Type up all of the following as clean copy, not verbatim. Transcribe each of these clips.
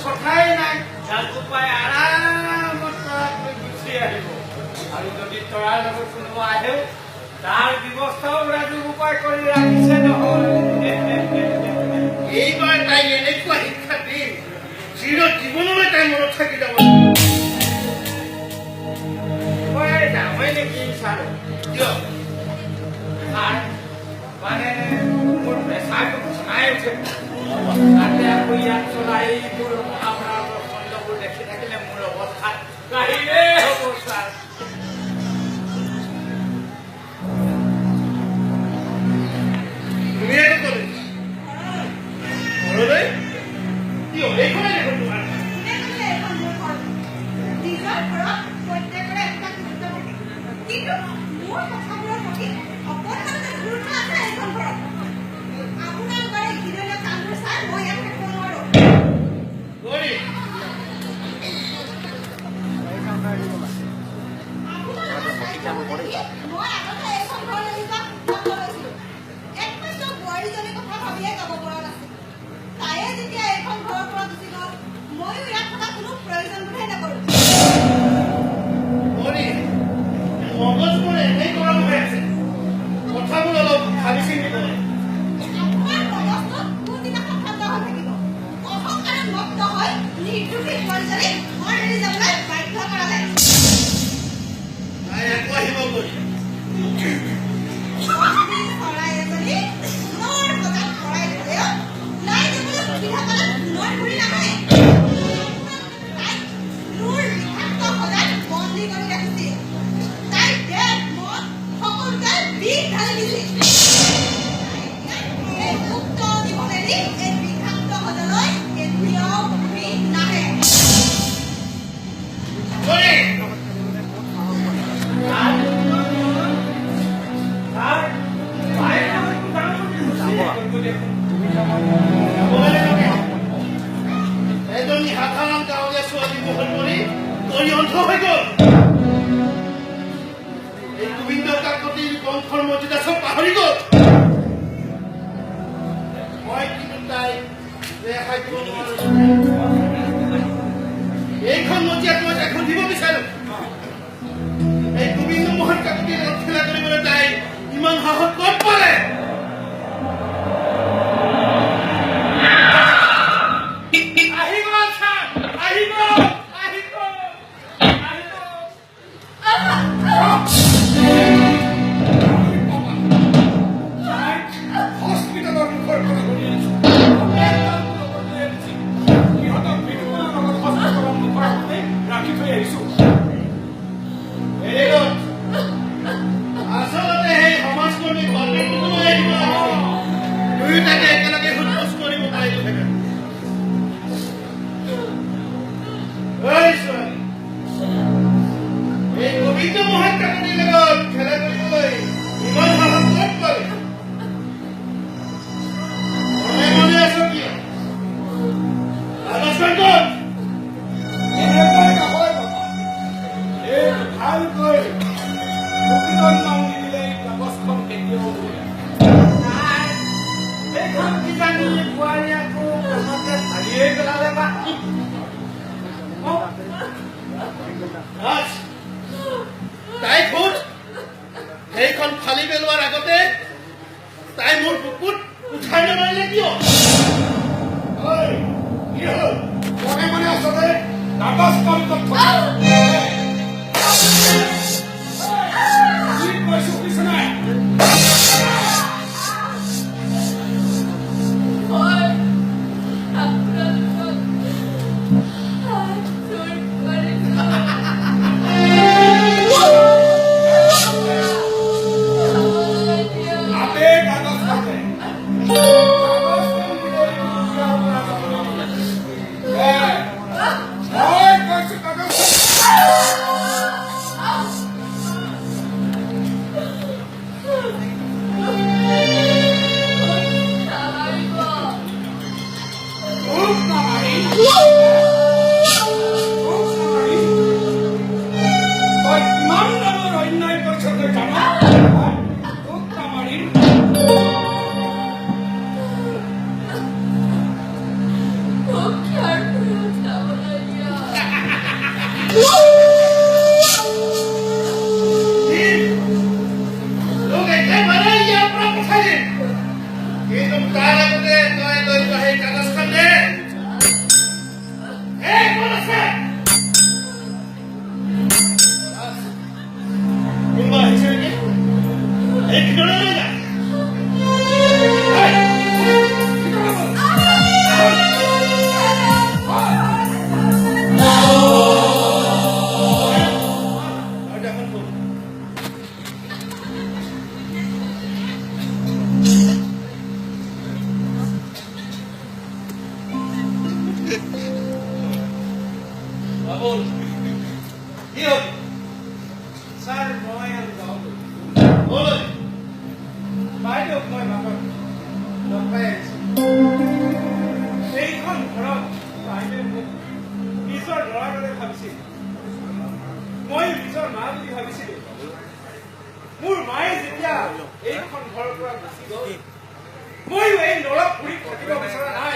কথাই নাই উপায় আৰামত গুচি আহিব আৰু যদি তৰাৰ লগত কোনোবা আহে তাৰ ব্যৱস্থাও ৰাজু উপায় কৰি ৰাখিছে নহয়। এইবাৰ তাই এনেকুৱা শিক্ষা দিম চিৰ জীৱনলৈ তাই মনত থাকি যাব। যাবই নেকি ছাৰ কিয় ছাৰ মানে মোৰ প্ৰেছাৰটো চাই উঠে তাতে আকৌ ইয়াত চলাই মোৰ আপোনাৰ খণ্ডবোৰ দেখি থাকিলে মোৰ অৱস্থা কাহিলে হ'ব ছাৰ। তুমি একো ক'লে ঘৰলৈ কিয় এইখনে দেখোন তোমাৰ এইখন নজিয়াত মই এখন দিব বিচাৰো। এই গোবিন্দ মোহন কাকতিৰ ৰক্ষা কৰিবলৈ তাই ইমান সাহস ক'ত পালে? আহিব ছাৰ আহিব আহিব হস্পিটেলৰ মুখৰ পৰা শুনি আছো ৰাখি থৈ আহিছো। আচলতে সেই সমাজকৰ্মী দুয়োটাকে একেলগে সোধপোছ কৰিব পাৰিলো এই গোবিন্দ মোহন কাকতিৰ লগত খেলা কৰিবলৈ ইমান সাহস ক'ত পালে? মনে মনে আছো কিয় ভালকৈ প্ৰকৃতন মাঙি দিলে কাগজখন কেতিয়াও এইখন কিজানি বোৱাৰী আকৌ কাষতে ভাঙিয়ে পেলালে বা তাই খোজ সেইখন ফালি পেলোৱাৰ আগতে তাই মোৰ বুকুত উঠাই নামাৰিলে কিয়? মনে মনে আচলতে কাগজখন কিন্তু তাৰ আগতে তই সেই কাগজখন দে কোন আছে কোনোবা আহিছে নেকি এই ভিতৰলৈ যা মোৰ মায়ে যেতিয়া এইখন ঘৰৰ পৰা গুচি গ'ল মইও এই নৰক পুৰীত থাকিব বিচৰা নাই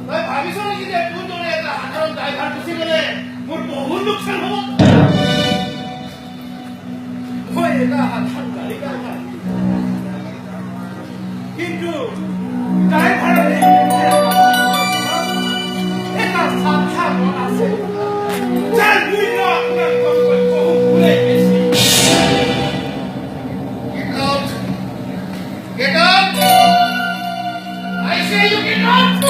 তই ভাবিছ নেকি যে তোৰ দৰে এটা সাধাৰণ ড্ৰাইভাৰ গুচি গ'লে মোৰ বহুত লোকচান হ'ব মই এটা সাধাৰণ গাড়ী ড্ৰাইভাৰ কিন্তু ড্ৰাইভাৰৰ এটা চাপা মন আছে যাৰ মূল্য আপোনালোকৰ বহু গুণেই বেছি Get out! I say you get out!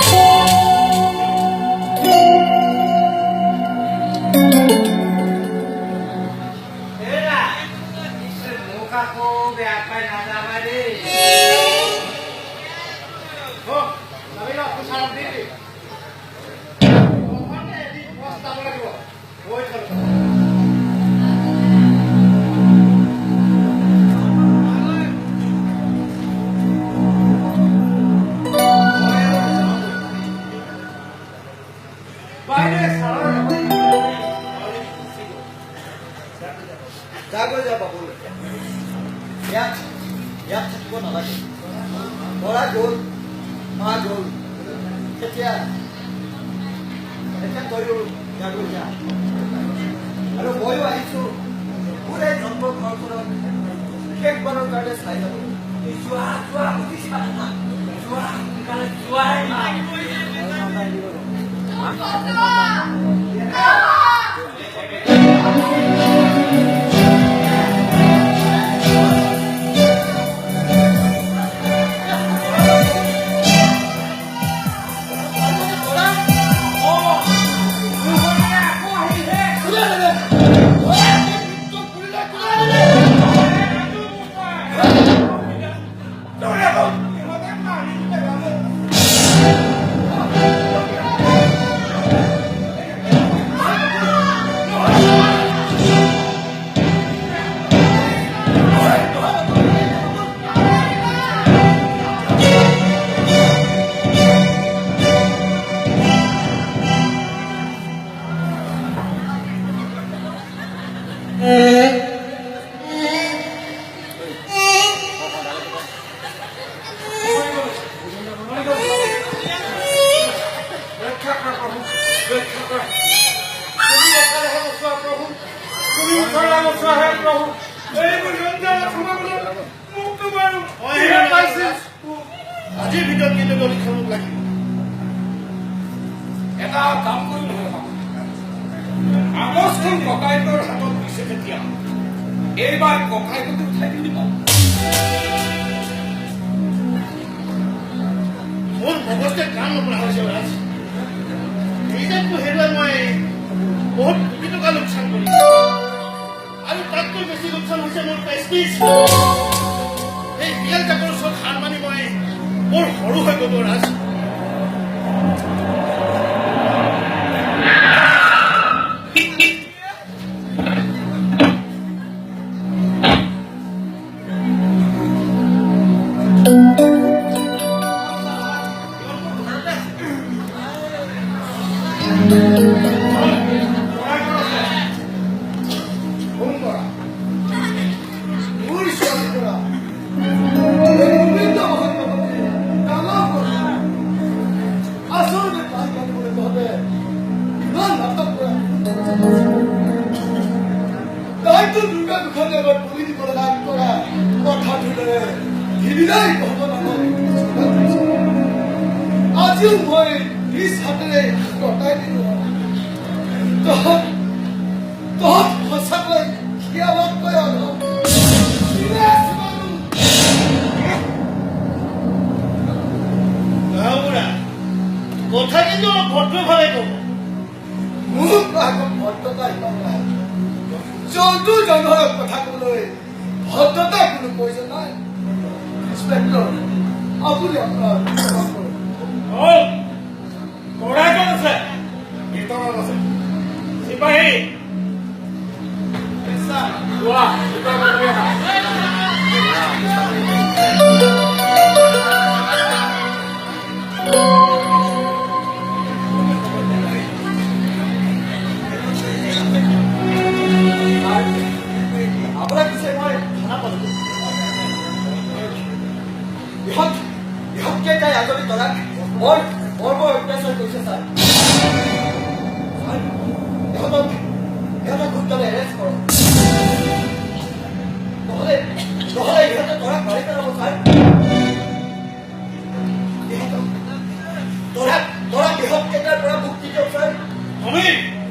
Era, muka ko beapa nada bade. Oh, sabi na ako sarap dito. Oh, ano di posta mo lang ko. Hoy, chalo. Jago jawab boleh. Ya cukup nak lagi. Bola gol, mah gol. Ketia. Ketia koyo jago ya. Aru boyo aisu. Pura nombor khor cake banau kade sai jabo. Jua uti sana. Jua kalau jua mah. আজিৰ ভিতৰত কিন্তু দলিখন মোক লাগিব এটা কাম কৰিব কাগজখন ককাইকৰ হাতত দিছে তেতিয়া এইবাৰ ককাইকটো উঠাই দিব মোৰ মগজে কাম নকৰা হৈছে এইটো হেৰুৱাই মই বহুত কোটি টকা লোকচান কৰিছো আৰু তাতকৈ বেছি লোকচান হৈছে মোৰ প্ৰেষ্টিজ এই বিয়াৰ কাগজৰ ওচৰত হাৰ মানি মই বৰ সৰু হৈ গ'লো ৰাজ TV라이 거부하고 아주 뭐에 이 사들의 또 딸리고 또 허상을 기아먹 거야 너 나무라 못하긴 좀 버텨봐야고 무엇하고 어떠다 이건가 전두 전화를 못하고는 어떠다 그는 보이잖아 스펙터 아무리 없나 뭐라고 하세요? 일동하세요 시바히 됐어 좋아 일동하세요 아브라함 생활 하나거든 협계자 야전이 떠나 뭘 뺏어고 있었어 여자 군단에 에레스코 너네 여자 너랑 말했다라고 살 너랑 협계자 너랑 묵지 좀 살 어머니